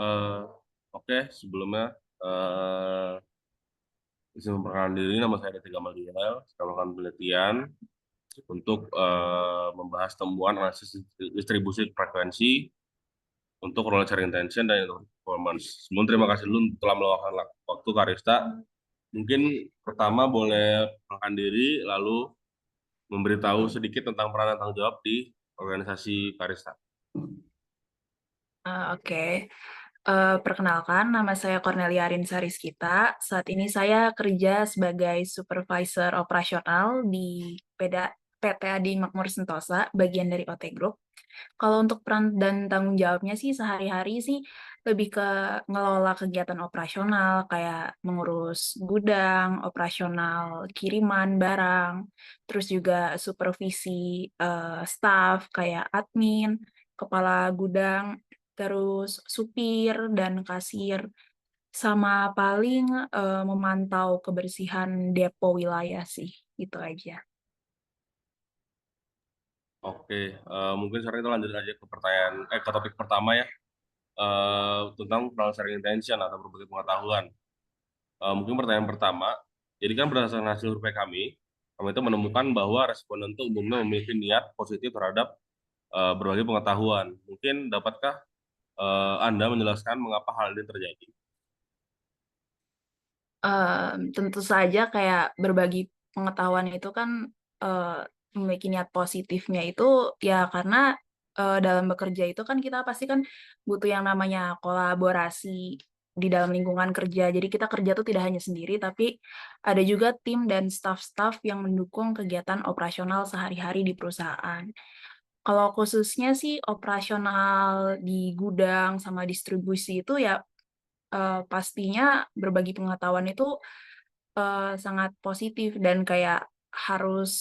Eee, oke, sebelumnya, eee, izin memperkenalkan diri, nama saya Aditya Gamaliel, saya melakukan penelitian untuk, membahas temuan analisis distribusi frekuensi untuk role sharing intention dan performance. Sebelum terima kasih dulu telah meluangkan waktu Kak Rista. Mungkin pertama boleh perkenalkan diri, lalu memberitahu sedikit tentang peran dan tanggung jawab di organisasi Kak Rista. Oke. Perkenalkan, nama saya Cornelia Arinsa Rizkita. Saat ini saya kerja sebagai supervisor operasional di PT Adi Makmur Sentosa, bagian dari OT Group. Kalau untuk peran dan tanggung jawabnya sih sehari-hari sih lebih ke ngelola kegiatan operasional kayak mengurus gudang, operasional kiriman barang, terus juga supervisi staff kayak admin, kepala gudang, terus supir dan kasir, sama paling memantau kebersihan depo wilayah sih, gitu aja. Oke, mungkin sekarang kita lanjut aja ke ke topik pertama ya, tentang role sharing intention atau berbagi pengetahuan. Mungkin pertanyaan pertama, jadi kan berdasarkan hasil survei kami itu menemukan bahwa responden itu umumnya memiliki niat positif terhadap berbagi pengetahuan. Mungkin dapatkah Anda menjelaskan mengapa hal ini terjadi? Tentu saja kayak berbagi pengetahuan itu kan, memiliki niat positifnya itu ya karena, dalam bekerja itu kan kita pasti kan butuh yang namanya kolaborasi di dalam lingkungan kerja. Jadi kita kerja tuh tidak hanya sendiri, tapi ada juga tim dan staf-staf yang mendukung kegiatan operasional sehari-hari di perusahaan. Kalau khususnya sih operasional di gudang sama distribusi itu ya, pastinya berbagi pengetahuan itu sangat positif dan kayak harus,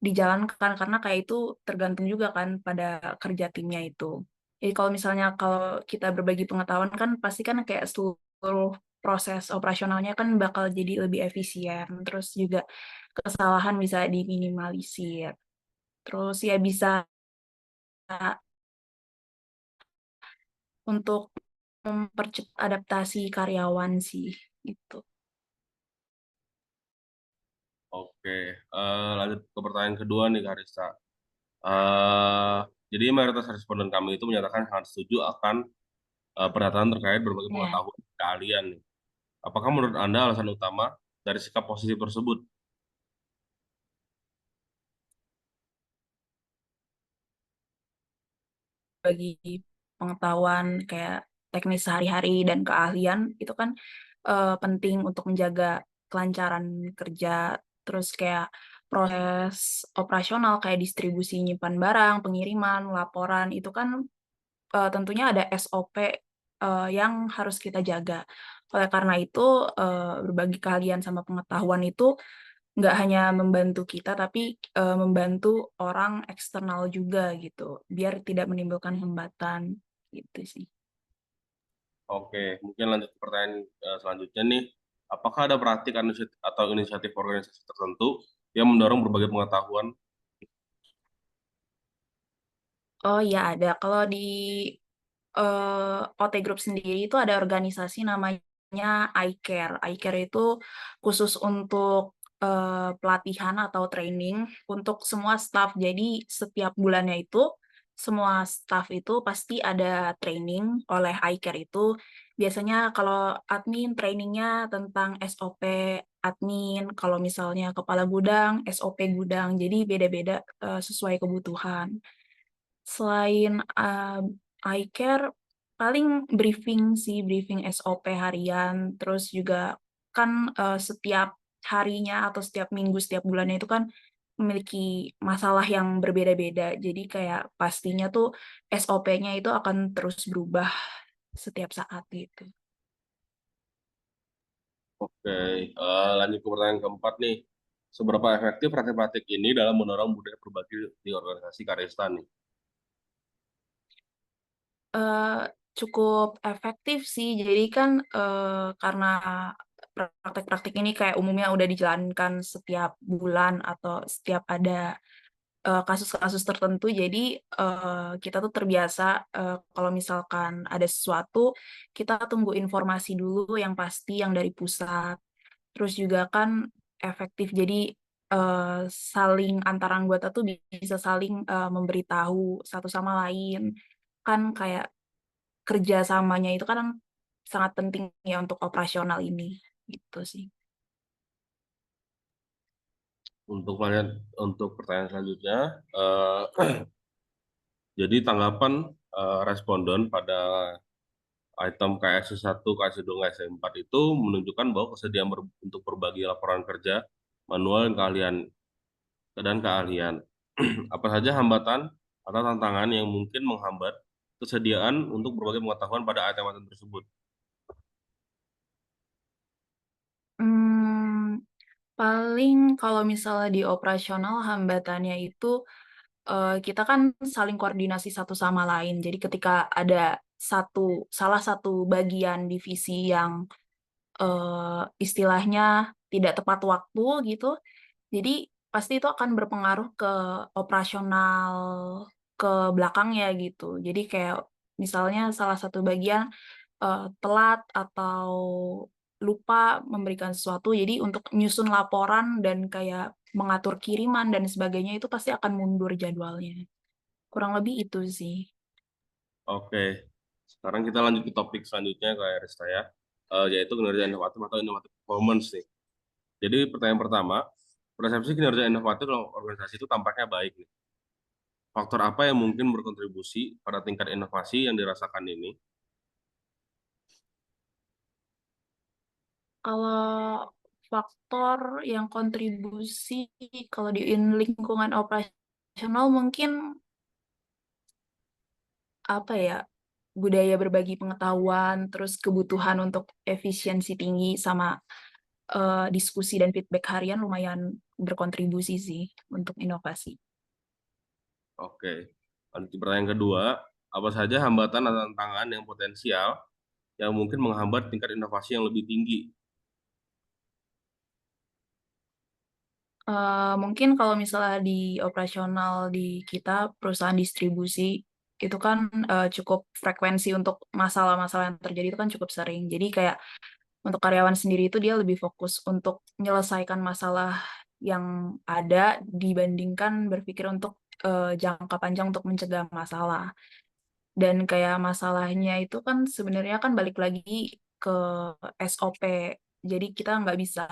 dijalankan karena kayak itu tergantung juga kan pada kerja timnya itu. Jadi kalau kita berbagi pengetahuan kan pasti kan kayak seluruh proses operasionalnya kan bakal jadi lebih efisien, terus juga kesalahan bisa diminimalisir. Terus ya bisa untuk mempercepat adaptasi karyawan sih, gitu. Oke, lanjut ke pertanyaan kedua nih Kak Rista. Eh, jadi mayoritas responden kami itu menyatakan sangat setuju akan pernyataan terkait berbagai Iya. pengetahuan dan keahlian nih. Apakah menurut Anda alasan utama dari sikap positif tersebut? Bagi pengetahuan kayak teknis sehari-hari dan keahlian itu kan, penting untuk menjaga kelancaran kerja, terus kayak proses operasional kayak distribusi nyimpan barang, pengiriman, laporan, itu kan, tentunya ada SOP, yang harus kita jaga. Oleh karena itu, berbagi keahlian sama pengetahuan itu nggak hanya membantu kita, tapi, membantu orang eksternal juga gitu, biar tidak menimbulkan hambatan, gitu sih. Oke, mungkin lanjut ke pertanyaan selanjutnya nih. Apakah ada praktik atau inisiatif organisasi tertentu yang mendorong berbagai pengetahuan? Oh iya ada, kalau di, OT Group sendiri itu ada organisasi namanya iCare. iCare itu khusus untuk, pelatihan atau training untuk semua staf. Jadi setiap bulannya itu, semua staf itu pasti ada training oleh iCare itu. Biasanya kalau admin trainingnya tentang SOP admin, kalau misalnya kepala gudang, SOP gudang, jadi beda-beda, sesuai kebutuhan. Selain, iCare, paling briefing sih, briefing SOP harian, terus juga kan, setiap harinya atau setiap minggu, setiap bulannya itu kan memiliki masalah yang berbeda-beda. Jadi kayak pastinya tuh SOP-nya itu akan terus berubah setiap saat gitu. Oke, lanjut ke pertanyaan keempat nih. Seberapa efektif praktik-praktik ini dalam mendorong budaya berbagi di organisasi Karista nih? Eee, Cukup efektif sih. Jadi kan, karena praktek-praktek ini kayak umumnya udah dijalankan setiap bulan atau setiap ada kasus-kasus tertentu. Jadi, kita tuh terbiasa, kalau misalkan ada sesuatu, kita tunggu informasi dulu yang pasti yang dari pusat. Terus juga kan efektif, jadi, saling antara anggota tuh bisa saling, memberitahu satu sama lain. Kan kayak kerjasamanya itu kan sangat penting ya untuk operasional ini, gitu sih. Untuk pertanyaan selanjutnya, jadi tanggapan responden pada item KS1, KS2, KS4 itu menunjukkan bahwa kesediaan untuk berbagi laporan kerja manual dan keahlian. Apa saja hambatan atau tantangan yang mungkin menghambat kesediaan untuk berbagi pengetahuan pada item-item tersebut? Mmm, paling kalau misalnya di operasional hambatannya itu, kita kan saling koordinasi satu sama lain. Jadi ketika ada salah satu bagian divisi yang, istilahnya tidak tepat waktu gitu, jadi pasti itu akan berpengaruh ke operasional ke belakangnya gitu. Jadi kayak misalnya salah satu bagian, telat atau lupa memberikan sesuatu, jadi untuk nyusun laporan dan kayak mengatur kiriman dan sebagainya itu pasti akan mundur jadwalnya. Kurang lebih itu sih. Oke, sekarang kita lanjut ke topik selanjutnya Kak Arista ya, yaitu kinerja inovatif atau inovatif performance nih. Jadi pertanyaan pertama, persepsi kinerja inovatif dalam organisasi itu tampaknya baik nih. Faktor apa yang mungkin berkontribusi pada tingkat inovasi yang dirasakan ini? Kalau faktor yang kontribusi kalau di lingkungan operasional mungkin, apa ya, budaya berbagi pengetahuan, terus kebutuhan untuk efisiensi tinggi sama, diskusi dan feedback harian lumayan berkontribusi sih untuk inovasi. Oke, lanjut ke pertanyaan kedua, apa saja hambatan atau tantangan yang potensial yang mungkin menghambat tingkat inovasi yang lebih tinggi? Mungkin kalau misalnya di operasional di kita, perusahaan distribusi, itu kan, cukup frekuensi untuk masalah-masalah yang terjadi itu kan cukup sering. Jadi kayak untuk karyawan sendiri itu dia lebih fokus untuk menyelesaikan masalah yang ada dibandingkan berpikir untuk, jangka panjang untuk mencegah masalah. Dan kayak masalahnya itu kan sebenarnya kan balik lagi ke SOP. Jadi kita nggak bisa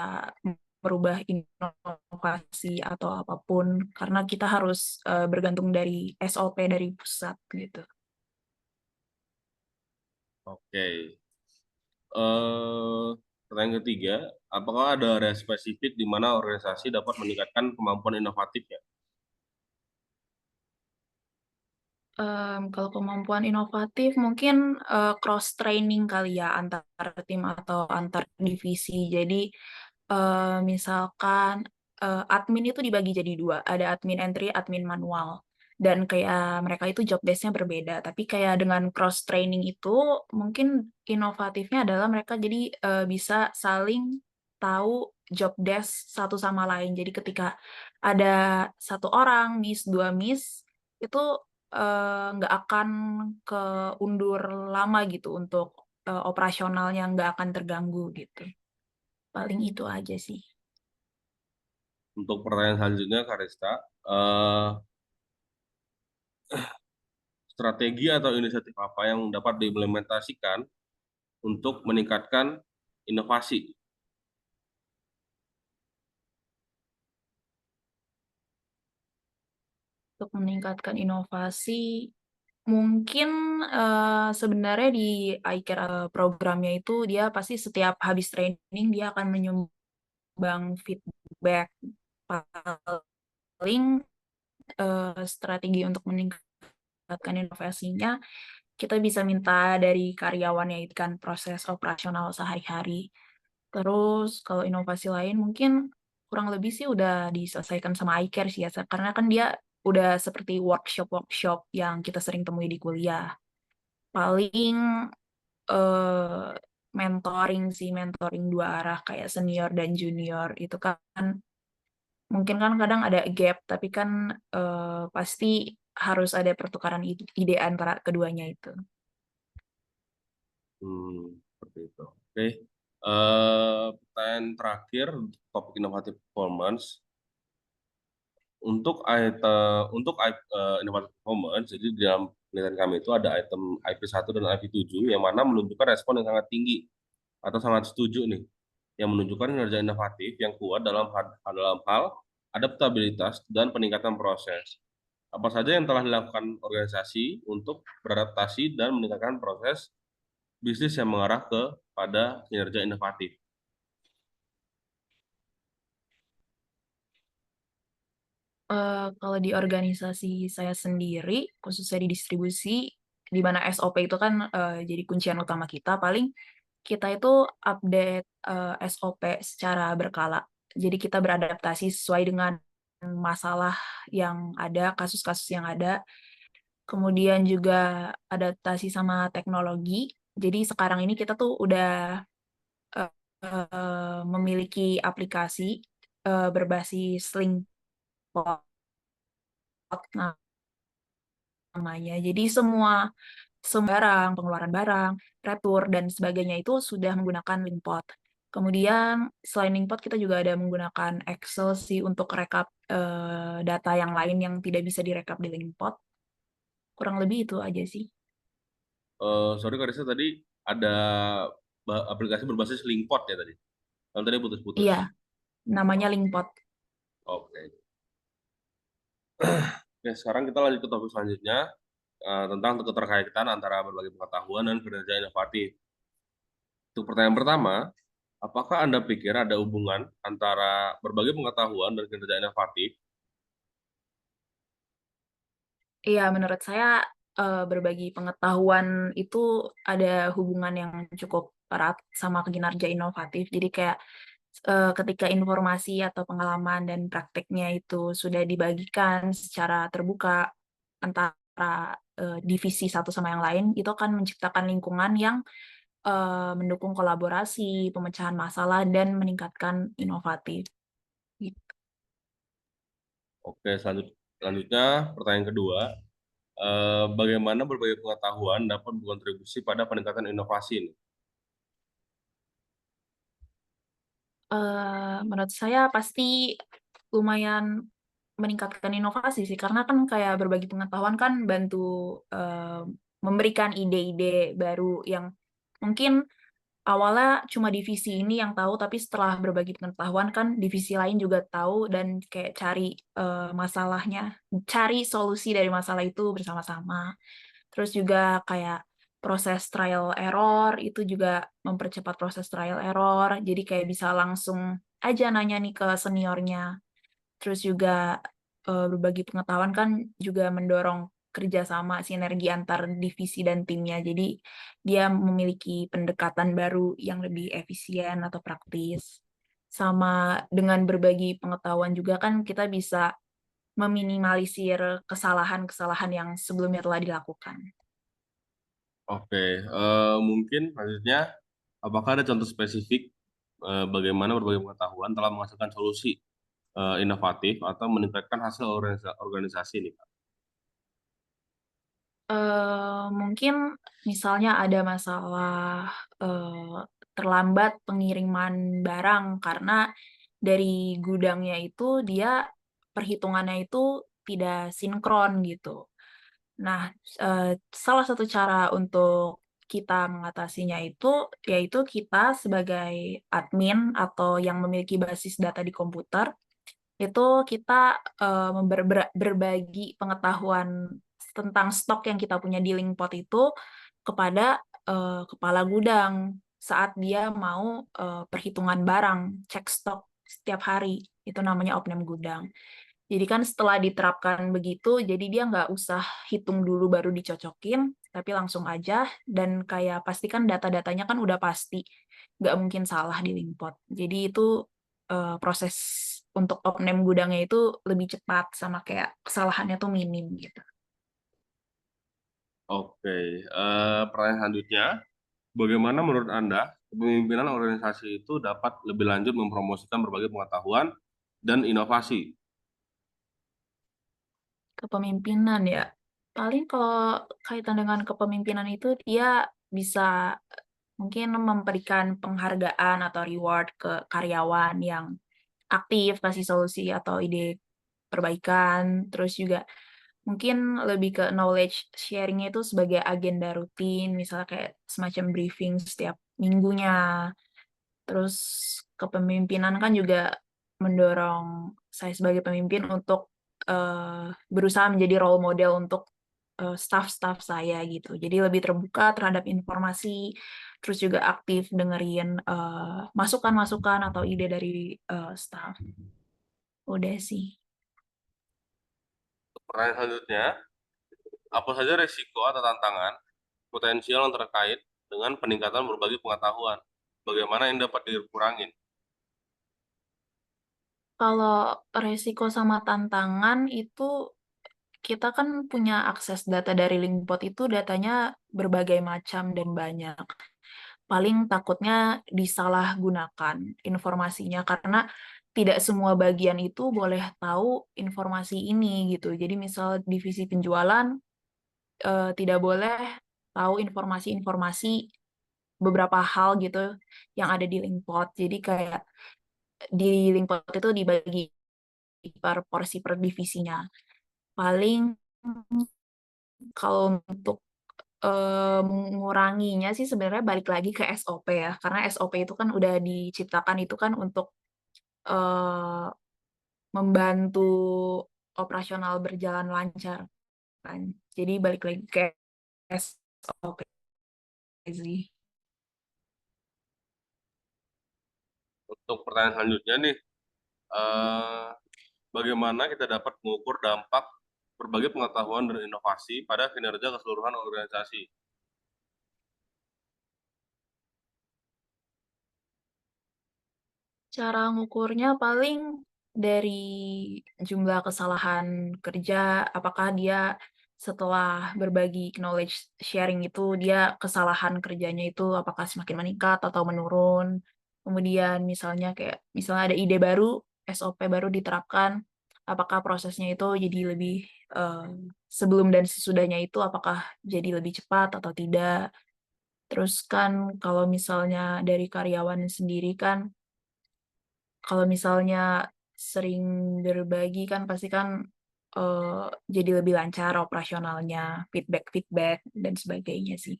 merubah inovasi atau apapun karena kita harus, bergantung dari SOP dari pusat gitu. Oke, pertanyaan ketiga, apakah ada area spesifik di mana organisasi dapat meningkatkan kemampuan inovatifnya? Kalau kemampuan inovatif mungkin, cross training kali ya antar tim atau antar divisi. Jadi, misalkan, admin itu dibagi jadi 2, ada admin entry, admin manual. Dan kayak mereka itu job desk-nya berbeda, tapi kayak dengan cross training itu mungkin inovatifnya adalah mereka jadi, bisa saling tahu job desk satu sama lain. Jadi ketika ada satu orang miss, 2 miss, itu nggak akan keundur lama gitu untuk, operasionalnya nggak akan terganggu gitu. Paling itu aja sih. Untuk pertanyaan selanjutnya, Karista, eh, strategi atau inisiatif apa yang dapat diimplementasikan untuk meningkatkan inovasi? Untuk meningkatkan inovasi, mungkin, sebenarnya di iCare, programnya itu dia pasti setiap habis training dia akan menyumbang feedback. Paling, strategi untuk meningkatkan inovasinya kita bisa minta dari karyawannya itu kan proses operasional sehari-hari. Terus kalau inovasi lain mungkin kurang lebih sih udah diselesaikan sama iCare sih ya, karena kan dia udah seperti workshop-workshop yang kita sering temui di kuliah. Paling, eee, mentoring sih, mentoring 2 arah kayak senior dan junior itu kan Mungkin kan kadang ada gap, tapi kan pasti harus ada pertukaran ide antara keduanya itu. Seperti itu. Oke. Pertanyaan terakhir untuk topik inovatif performance. Inovatif performance, jadi di dalam penelitian kami itu ada item IP1 dan IP7 yang mana menunjukkan respon yang sangat tinggi atau sangat setuju nih, yang menunjukkan kinerja inovatif yang kuat dalam hal adaptabilitas dan peningkatan proses. Apa saja yang telah dilakukan organisasi untuk beradaptasi dan meningkatkan proses bisnis yang mengarah pada kinerja inovatif? Kalau di organisasi saya sendiri, khususnya di distribusi, di mana SOP itu kan jadi kuncian utama kita, paling kita itu update SOP secara berkala. Jadi kita beradaptasi sesuai dengan masalah yang ada, kasus-kasus yang ada, kemudian juga adaptasi sama teknologi. Jadi sekarang ini kita tuh udah memiliki aplikasi berbasis Linkpot namanya. Jadi semua barang, pengeluaran barang, retur, dan sebagainya itu sudah menggunakan Linkpot. Kemudian selain Linkpot kita juga ada menggunakan Excel sih untuk rekap data yang lain yang tidak bisa direkap di Linkpot. Kurang lebih itu aja sih. Sorry Karissa, tadi ada aplikasi berbasis Linkpot ya tadi. Kalau tadi putus-putus. Iya, namanya Oh, Linkpot. oke. Oke, sekarang kita lanjut ke topik selanjutnya, tentang keterkaitan antara berbagai pengetahuan dan kinerja inovatif. Untuk pertanyaan pertama, apakah Anda pikir ada hubungan antara berbagai pengetahuan dan kinerja inovatif? Iya, menurut saya berbagi pengetahuan itu ada hubungan yang cukup erat sama kinerja inovatif. Jadi kayak ketika informasi atau pengalaman dan prakteknya itu sudah dibagikan secara terbuka antara divisi satu sama yang lain, itu akan menciptakan lingkungan yang mendukung kolaborasi, pemecahan masalah, dan meningkatkan inovatif. Gitu. Oke, selanjutnya pertanyaan kedua, bagaimana berbagai pengetahuan dapat berkontribusi pada peningkatan inovasi ini? Menurut saya pasti lumayan meningkatkan inovasi sih, karena kan kayak berbagi pengetahuan kan bantu memberikan ide-ide baru yang mungkin awalnya cuma divisi ini yang tahu, tapi setelah berbagi pengetahuan kan divisi lain juga tahu dan kayak cari masalahnya, cari solusi dari masalah itu bersama-sama. Terus juga kayak proses trial error itu juga mempercepat proses trial error. Jadi kayak bisa langsung aja nanya nih ke seniornya. Terus juga berbagi pengetahuan kan juga mendorong kerjasama sinergi antar divisi dan timnya. Jadi dia memiliki pendekatan baru yang lebih efisien atau praktis. Sama dengan berbagi pengetahuan juga kan kita bisa meminimalisir kesalahan-kesalahan yang sebelumnya telah dilakukan. Oke, mungkin selanjutnya, apakah ada contoh spesifik bagaimana berbagai pengetahuan telah menghasilkan solusi inovatif atau meningkatkan hasil organisasi ini, Pak? Mungkin misalnya ada masalah terlambat pengiriman barang karena dari gudangnya itu dia perhitungannya itu tidak sinkron gitu. Nah, salah satu cara untuk kita mengatasinya itu, yaitu kita sebagai admin atau yang memiliki basis data di komputer, itu kita, berbagi pengetahuan tentang stok yang kita punya di Linkpot itu kepada, kepala gudang saat dia mau, perhitungan barang, cek stok setiap hari, itu namanya opname gudang. Jadi kan setelah diterapkan begitu, jadi dia nggak usah hitung dulu baru dicocokin, tapi langsung aja dan kayak pastikan data-datanya kan udah pasti, nggak mungkin salah di Linkpot. Jadi itu proses untuk opname gudangnya itu lebih cepat sama kayak kesalahannya tuh minim gitu. Oke, pertanyaan selanjutnya, bagaimana menurut Anda kepemimpinan organisasi itu dapat lebih lanjut mempromosikan berbagai pengetahuan dan inovasi. Kepemimpinan ya. Paling kalau kaitan dengan kepemimpinan itu dia bisa mungkin memberikan penghargaan atau reward ke karyawan yang aktif, kasih solusi atau ide perbaikan, terus juga mungkin lebih ke knowledge sharing-nya itu sebagai agenda rutin, misalnya kayak semacam briefing setiap minggunya. Terus kepemimpinan kan juga mendorong saya sebagai pemimpin untuk, berusaha menjadi role model untuk, staff-staff saya gitu. Jadi lebih terbuka terhadap informasi, terus juga aktif dengerin, masukan-masukan atau ide dari, staff. Udah sih. Pertanyaan selanjutnya, apa saja resiko atau tantangan potensial yang terkait dengan peningkatan berbagai pengetahuan? Bagaimana yang dapat dikurangi? Kalau resiko sama tantangan itu kita kan punya akses data dari Linkbot itu datanya berbagai macam dan banyak. Paling takutnya disalahgunakan informasinya karena tidak semua bagian itu boleh tahu informasi ini gitu. Jadi misal divisi penjualan, tidak boleh tahu informasi-informasi beberapa hal gitu yang ada di Linkbot. Jadi kayak di Linkbot itu dibagi per porsi per divisinya. Paling kalau untuk, menguranginya sih sebenarnya balik lagi ke SOP ya, karena SOP itu kan udah diciptakan itu kan untuk, eee, membantu operasional berjalan lancar kan. Jadi balik lagi ke SOP sih. Untuk pertanyaan selanjutnya nih, eh, bagaimana kita dapat mengukur dampak berbagai pengetahuan dan inovasi pada kinerja keseluruhan organisasi? Cara ngukurnya paling dari jumlah kesalahan kerja, apakah dia setelah berbagi knowledge sharing itu, dia kesalahan kerjanya itu apakah semakin meningkat atau menurun. Kemudian misalnya ada ide baru, SOP baru diterapkan, apakah prosesnya itu jadi lebih, sebelum dan sesudahnya itu apakah jadi lebih cepat atau tidak. Terus kan kalau misalnya dari karyawan sendiri kan kalau misalnya sering berbagi kan pasti kan, jadi lebih lancar operasionalnya, feedback-feedback dan sebagainya sih.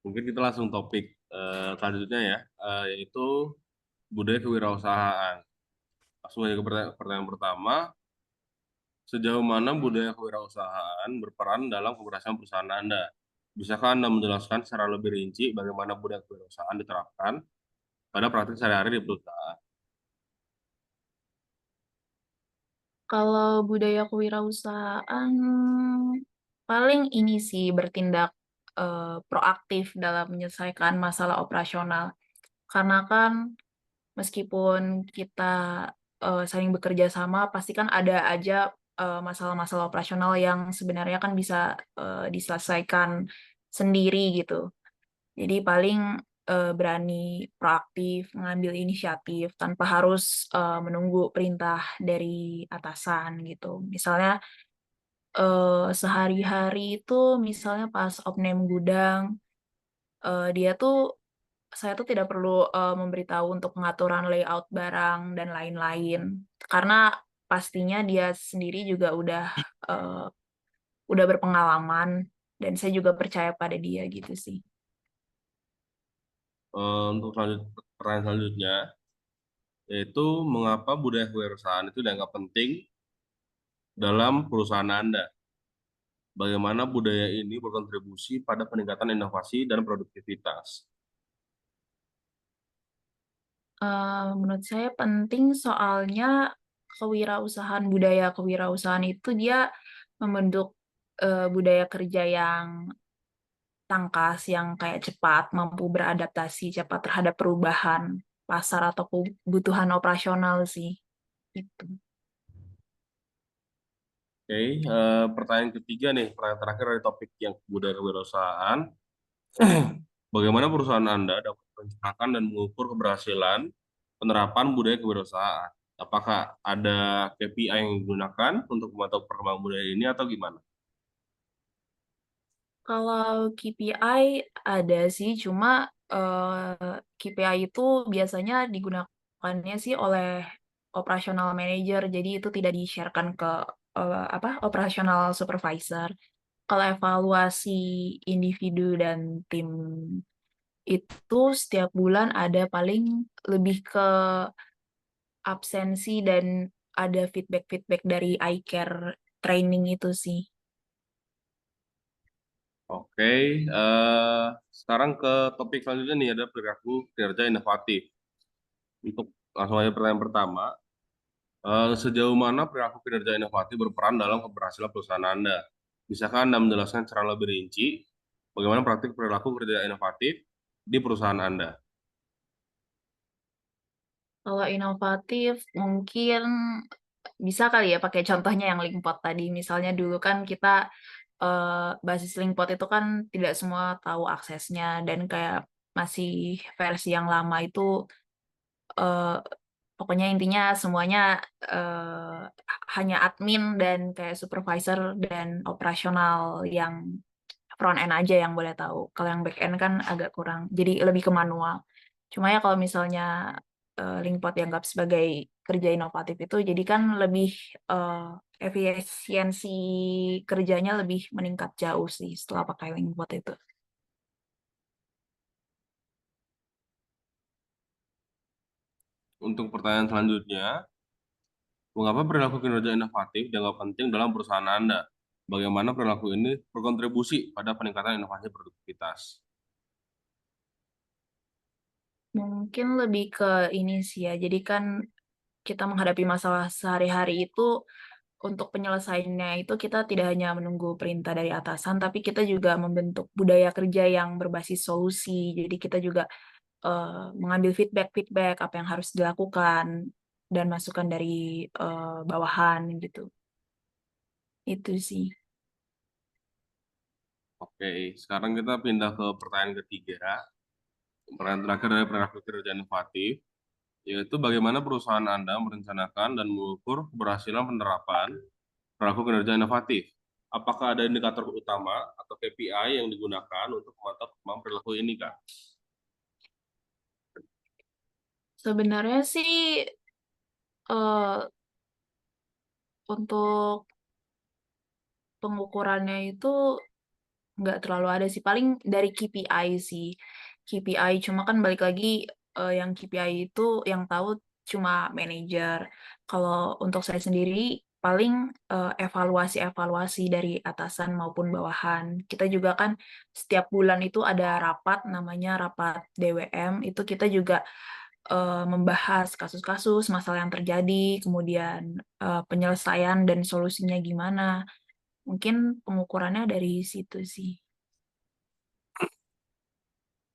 Mungkin kita langsung topik selanjutnya ya, yaitu budaya kewirausahaan. Langsung aja ke pertanyaan pertama, sejauh mana budaya kewirausahaan berperan dalam keberhasilan perusahaan Anda? Bisakah Anda menjelaskan secara lebih rinci bagaimana budaya kewirausahaan diterapkan pada praktik sehari-hari di perusahaan? Kalau budaya kewirausahaan, paling ini sih bertindak, proaktif dalam menyelesaikan masalah operasional. Karena kan meskipun kita, saling bekerja sama, pasti kan ada aja, masalah-masalah operasional yang sebenarnya kan bisa, diselesaikan sendiri gitu. Jadi paling, berani proaktif, mengambil inisiatif tanpa harus, menunggu perintah dari atasan gitu. Misalnya, sehari-hari itu misalnya pas opening gudang, dia tuh saya tuh tidak perlu, memberitahu untuk pengaturan layout barang dan lain-lain. Karena pastinya dia sendiri juga eee, udah berpengalaman dan saya juga percaya pada dia gitu sih. Untuk pertanyaan selanjutnya, yaitu mengapa budaya kewirausahaan itu dianggap penting dalam perusahaan Anda? Bagaimana budaya ini berkontribusi pada peningkatan inovasi dan produktivitas? Menurut saya penting soalnya budaya kewirausahaan itu dia membentuk, budaya kerja yang tangkas, yang kayak cepat, mampu beradaptasi cepat terhadap perubahan pasar atau kebutuhan operasional sih, gitu. Oke, pertanyaan ketiga nih, pertanyaan terakhir dari topik yang budaya kewirausahaan. Bagaimana perusahaan Anda dapat merencanakan dan mengukur keberhasilan penerapan budaya kewirausahaan. Apakah ada KPI yang digunakan untuk memantau perkembangan budaya ini atau gimana? Kalau KPI ada sih, cuma KPI itu biasanya digunakannya sih oleh operational manager, jadi itu tidak di-share-kan ke operational supervisor. Kalau evaluasi individu dan tim itu setiap bulan ada paling lebih ke absensi dan ada feedback-feedback dari iCare training itu sih. Oke, sekarang ke topik selanjutnya nih ada perilaku kinerja inovatif. Untuk langsung aja pertanyaan pertama, sejauh mana perilaku kinerja inovatif berperan dalam keberhasilan perusahaan Anda? Bisakah Anda menjelaskan secara lebih rinci bagaimana praktik perilaku kerja inovatif di perusahaan Anda? Kalau inovatif mungkin bisa kali ya pakai contohnya yang Linkpot tadi. Misalnya dulu kan kita, basis Linkpot itu kan tidak semua tahu aksesnya dan kayak masih versi yang lama itu, eee, pokoknya intinya semuanya, hanya admin dan kayak supervisor dan operasional yang front end aja yang boleh tahu. Kalau yang back end kan agak kurang, jadi lebih ke manual. Cuma ya kalau misalnya Linkpot dianggap sebagai kerja inovatif itu, jadi kan lebih efisiensi kerjanya lebih meningkat jauh sih setelah pakai Linkpot itu. Untuk pertanyaan selanjutnya, mengapa perilaku kinerja inovatif dianggap penting dalam perusahaan Anda? Bagaimana perilaku ini berkontribusi pada peningkatan inovasi produktivitas? Mungkin lebih ke ini sih ya, jadi kan kita menghadapi masalah sehari-hari itu, untuk penyelesaiannya itu kita tidak hanya menunggu perintah dari atasan, tapi kita juga membentuk budaya kerja yang berbasis solusi. Jadi kita juga mengambil feedback-feedback apa yang harus dilakukan dan masukan dari, bawahan gitu. Itu sih. Oke, sekarang kita pindah ke pertanyaan ketiga. Pertanyaan terakhir dari perilaku kinerja inovatif, yaitu bagaimana perusahaan Anda merencanakan dan mengukur keberhasilan penerapan perilaku kinerja inovatif. Apakah ada indikator utama atau KPI yang digunakan untuk memantau perkembangan perilaku ini, Kak? Sebenarnya sih, eee, untuk pengukurannya itu nggak terlalu ada sih, paling dari KPI sih. KPI, cuma kan balik lagi, yang KPI itu yang tahu cuma manajer. Kalau untuk saya sendiri paling, evaluasi-evaluasi dari atasan maupun bawahan. Kita juga kan setiap bulan itu ada rapat, namanya rapat DWM, itu kita juga, membahas kasus-kasus, masalah yang terjadi, kemudian, penyelesaian dan solusinya gimana. Mungkin pengukurannya dari situ sih.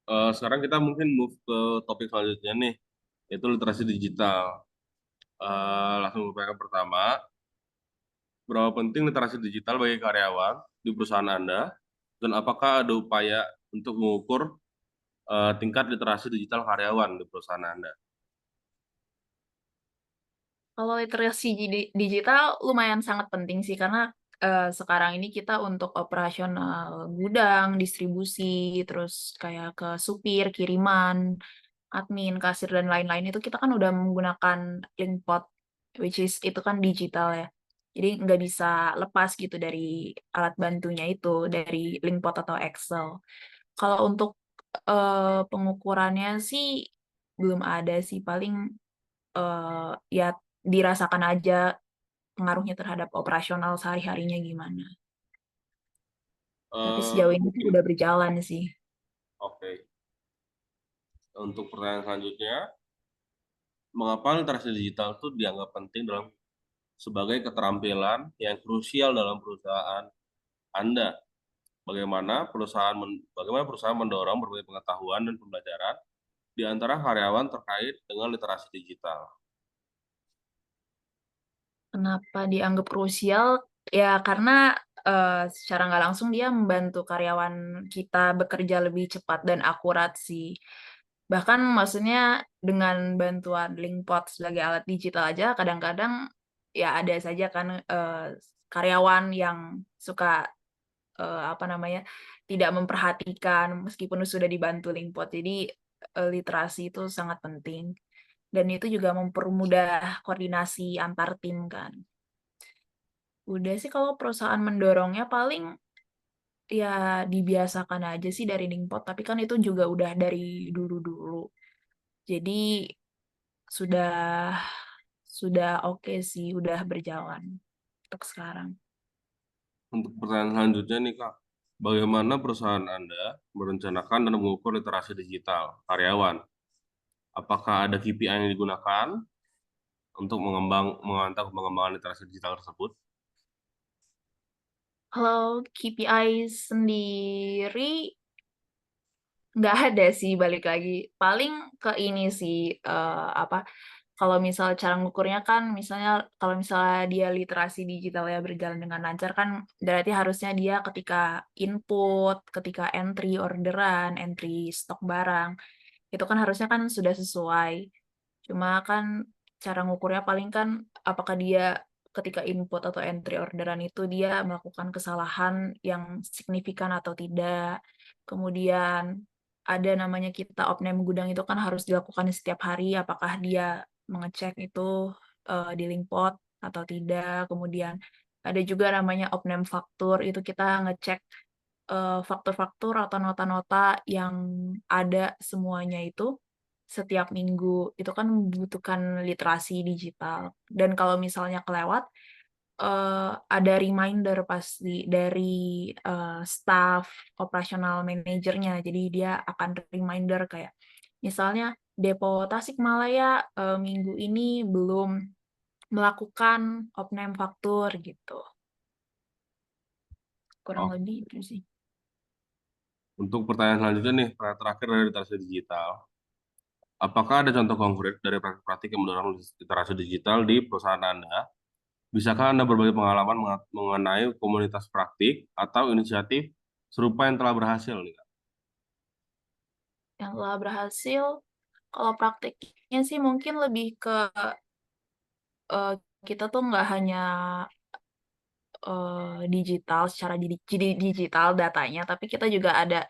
Sekarang kita mungkin move ke topik selanjutnya nih, yaitu literasi digital. Langsung ke pertanyaan pertama, berapa penting literasi digital bagi karyawan di perusahaan Anda, dan apakah ada upaya untuk mengukur tingkat literasi digital karyawan di perusahaan Anda? Kalau literasi digital lumayan sangat penting sih karena, sekarang ini kita untuk operasional gudang, distribusi, terus kayak ke supir, kiriman, admin, kasir, dan lain-lain itu kita kan udah menggunakan Linkpot, which is itu kan digital ya. Jadi nggak bisa lepas gitu dari alat bantunya itu, dari Linkpot atau Excel. Kalau untuk, pengukurannya sih belum ada sih, paling, ya dirasakan aja pengaruhnya terhadap operasional sehari-harinya gimana. Tapi sejauh ini sih Mungkin, udah berjalan sih. oke. Untuk pertanyaan selanjutnya, mengapa literasi digital itu dianggap penting dalam sebagai keterampilan yang krusial dalam perusahaan Anda? Bagaimana perusahaan mendorong berbagai pengetahuan dan pembelajaran di antara karyawan terkait dengan literasi digital? Kenapa dianggap krusial? Ya karena, secara nggak langsung dia membantu karyawan kita bekerja lebih cepat dan akurat sih. Bahkan maksudnya dengan bantuan Linkpot sebagai alat digital aja kadang-kadang ya ada saja kan, karyawan yang suka, apa namanya, tidak memperhatikan meskipun sudah dibantu Linkpot. Jadi, literasi itu sangat penting dan itu juga mempermudah koordinasi antar tim kan. Udah sih kalau perusahaan mendorongnya paling ya dibiasakan aja sih dari Linkpot, tapi kan itu juga udah dari dulu-dulu. Jadi sudah sudah oke sih, udah berjalan untuk sekarang. Untuk pertanyaan selanjutnya nih Kak, bagaimana perusahaan Anda merencanakan dan mengukur literasi digital karyawan? Apakah ada KPI yang digunakan untuk memantau pengembangan literasi digital tersebut? Kalau KPI sendiri nggak ada sih balik lagi, paling ke ini sih, apa, kalau misal cara ngukurnya kan misalnya kalau misalnya dia literasi digitalnya berjalan dengan lancar kan berarti harusnya dia ketika input, ketika entry orderan, entry stok barang, itu kan harusnya kan sudah sesuai. Cuma kan cara ngukurnya paling kan apakah dia ketika input atau entry orderan itu dia melakukan kesalahan yang signifikan atau tidak. Kemudian ada namanya kita opname gudang itu kan harus dilakukan setiap hari, apakah dia mengecek itu, di Linkpot atau tidak. Kemudian ada juga namanya opname faktur, itu kita ngecek, faktur-faktur atau nota-nota yang ada semuanya itu setiap minggu. Itu kan membutuhkan literasi digital. Dan kalau misalnya kelewat, ada reminder pasti dari, staf operasional manajernya. Jadi dia akan reminder kayak misalnya, "Depo Tasikmalaya, minggu ini belum melakukan opname faktur," gitu. Kurang Oh, lebih itu sih. untuk pertanyaan selanjutnya nih, pertanyaan terakhir dari literasi digital. Apakah ada contoh konkret dari praktik-praktik yang mendorong literasi digital di perusahaan Anda? Bisakah Anda berbagi pengalaman mengenai komunitas praktik atau inisiatif serupa yang telah berhasil nih, Kak? Yang telah berhasil, kalau praktiknya sih mungkin lebih ke, eee, kita tuh nggak hanya digital secara jadi digital datanya, tapi kita juga ada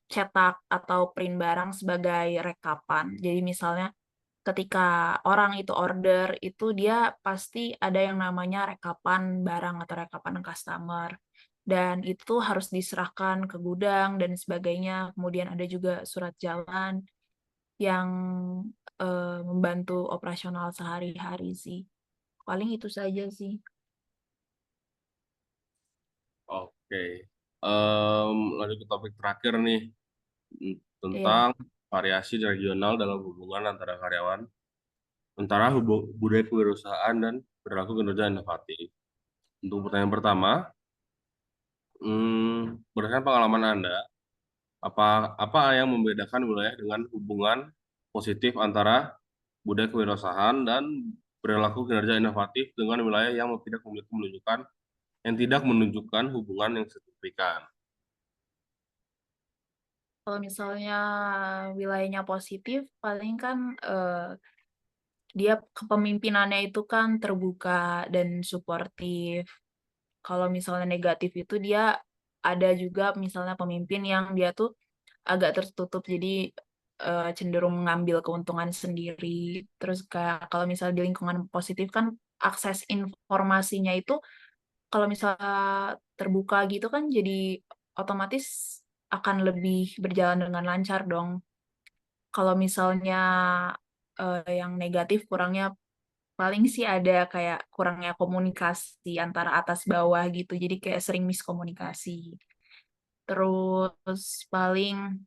cetak atau print barang sebagai rekapan. Jadi misalnya ketika orang itu order, itu dia pasti ada yang namanya rekapan barang atau rekapan customer, dan itu harus diserahkan ke gudang dan sebagainya. Kemudian ada juga surat jalan yang, membantu operasional sehari-hari sih. Paling itu saja sih. Oke. Lanjut ke topik terakhir nih, Iya. tentang variasi regional dalam hubungan antara karyawan, antara budaya kewirausahaan dan perilaku kinerja inovatif. Untuk pertanyaan pertama, berdasarkan pengalaman Anda, apa apa yang membedakan wilayah dengan hubungan positif antara budaya kewirausahaan dan perilaku kinerja inovatif dengan wilayah yang tidak menunjukkan hubungan yang signifikan. Kalau misalnya wilayahnya positif, paling kan, dia kepemimpinannya itu kan terbuka dan suportif. Kalau misalnya negatif itu dia ada juga misalnya pemimpin yang dia tuh agak tertutup, jadi, cenderung mengambil keuntungan sendiri. Terus kayak kalau misalnya di lingkungan positif kan akses informasinya itu kalau misalnya terbuka gitu kan jadi otomatis akan lebih berjalan dengan lancar dong. Kalau misalnya, yang negatif kurangnya paling sih ada kayak kurangnya komunikasi antara atas bawah gitu, jadi kayak sering miskomunikasi. Terus paling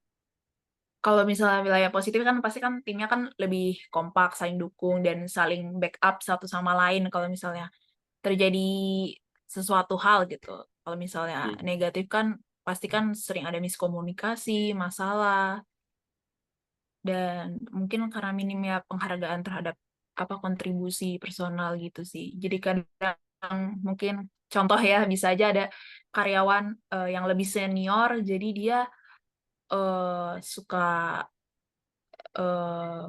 kalau misalnya wilayah positif kan pasti kan timnya kan lebih kompak, saling dukung, dan saling backup satu sama lain kalau misalnya terjadi sesuatu hal gitu. Kalau misalnya Hmm. negatif kan pasti kan sering ada miskomunikasi, masalah. Dan mungkin karena minimnya penghargaan terhadap, apa, kontribusi personal gitu sih. Jadi kadang mungkin contoh ya, bisa aja ada karyawan, yang lebih senior, jadi dia, suka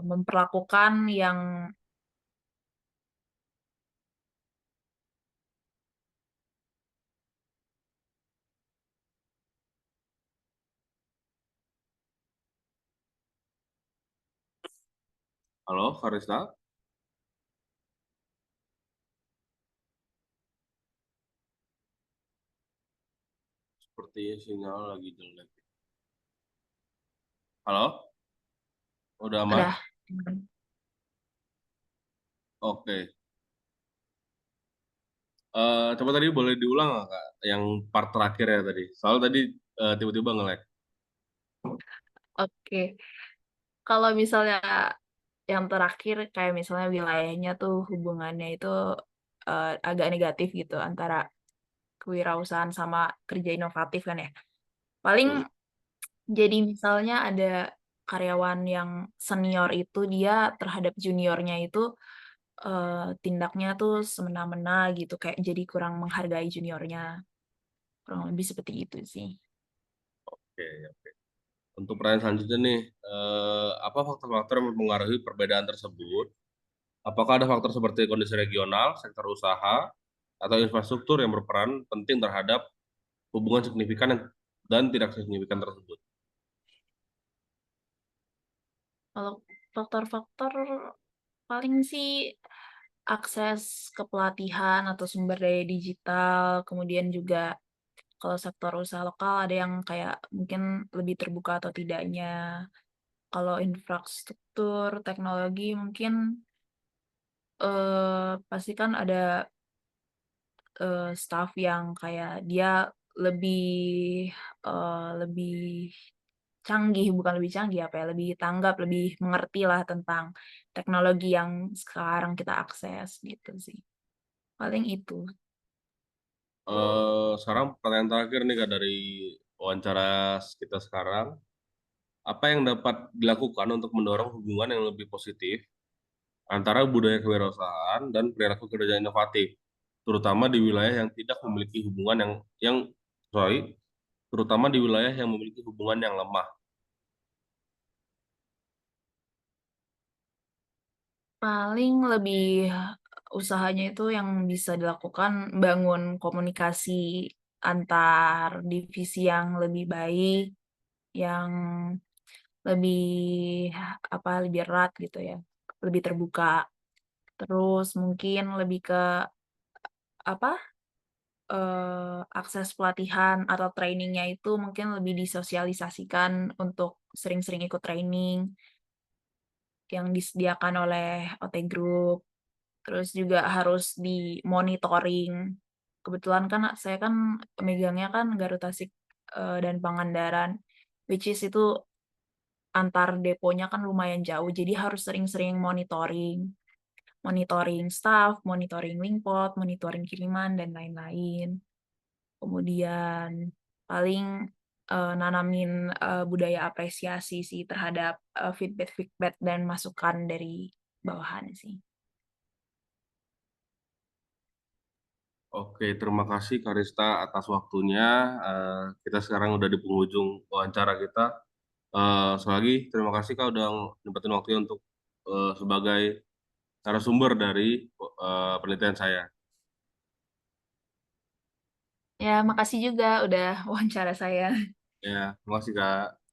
memperlakukan yang Halo, Karista? Sepertinya sinyal lagi jelek. Halo? Udah aman? ada. Oke. Coba tadi boleh diulang nggak, Kak? Yang part terakhir ya tadi. Soalnya tadi tiba-tiba nge-lag. Oke, kalau misalnya yang terakhir kayak misalnya wilayahnya tuh hubungannya itu agak negatif gitu antara kewirausahaan sama kerja inovatif kan ya. Paling Betul. jadi misalnya ada karyawan yang senior itu dia terhadap juniornya itu tindaknya tuh semena-mena gitu, kayak jadi kurang menghargai juniornya. Kurang lebih seperti itu sih. Oke, oke. Untuk pertanyaan selanjutnya nih, apa faktor-faktor yang mempengaruhi perbedaan tersebut? Apakah ada faktor seperti kondisi regional, sektor usaha, atau infrastruktur yang berperan penting terhadap hubungan signifikan dan tidak signifikan tersebut? Kalau faktor-faktor paling sih akses ke pelatihan atau sumber daya digital, kemudian juga kalau sektor usaha lokal ada yang kayak mungkin lebih terbuka atau tidaknya. Kalau infrastruktur, teknologi mungkin pasti kan ada staff yang kayak dia lebih lebih canggih, bukan lebih canggih, apa ya, lebih tanggap, lebih mengerti lah tentang teknologi yang sekarang kita akses, gitu sih. Paling itu. Sekarang pertanyaan terakhir nih Kak dari wawancara kita sekarang. Apa yang dapat dilakukan untuk mendorong hubungan yang lebih positif antara budaya kewirausahaan dan perilaku kerja inovatif, terutama di wilayah yang tidak memiliki hubungan yang sorry, terutama di wilayah yang memiliki hubungan yang lemah. Paling lebih usahanya itu yang bisa dilakukan bangun komunikasi antar divisi yang lebih baik, yang lebih, apa, lebih erat gitu ya, lebih terbuka. Terus mungkin lebih ke, apa, akses pelatihan atau trainingnya itu mungkin lebih disosialisasikan untuk sering-sering ikut training yang disediakan oleh OT Group, terus juga harus dimonitoring. Kebetulan kan saya kan megangnya kan Garut Tasik, dan Pangandaran, which is itu antar deponya kan lumayan jauh, jadi harus sering-sering monitoring. Monitoring staff, monitoring Linkpot, monitoring kiriman, dan lain-lain. Kemudian paling, nanamin, budaya apresiasi sih terhadap, feedback-feedback dan masukan dari bawahan sih. Oke, terima kasih Karista atas waktunya. Kita sekarang udah di penghujung wawancara kita. Sekali lagi terima kasih Kak udah nyempetin waktunya untuk sebagai narasumber dari penelitian saya. Ya, makasih juga udah wawancara saya. Ya, terima kasih Kak.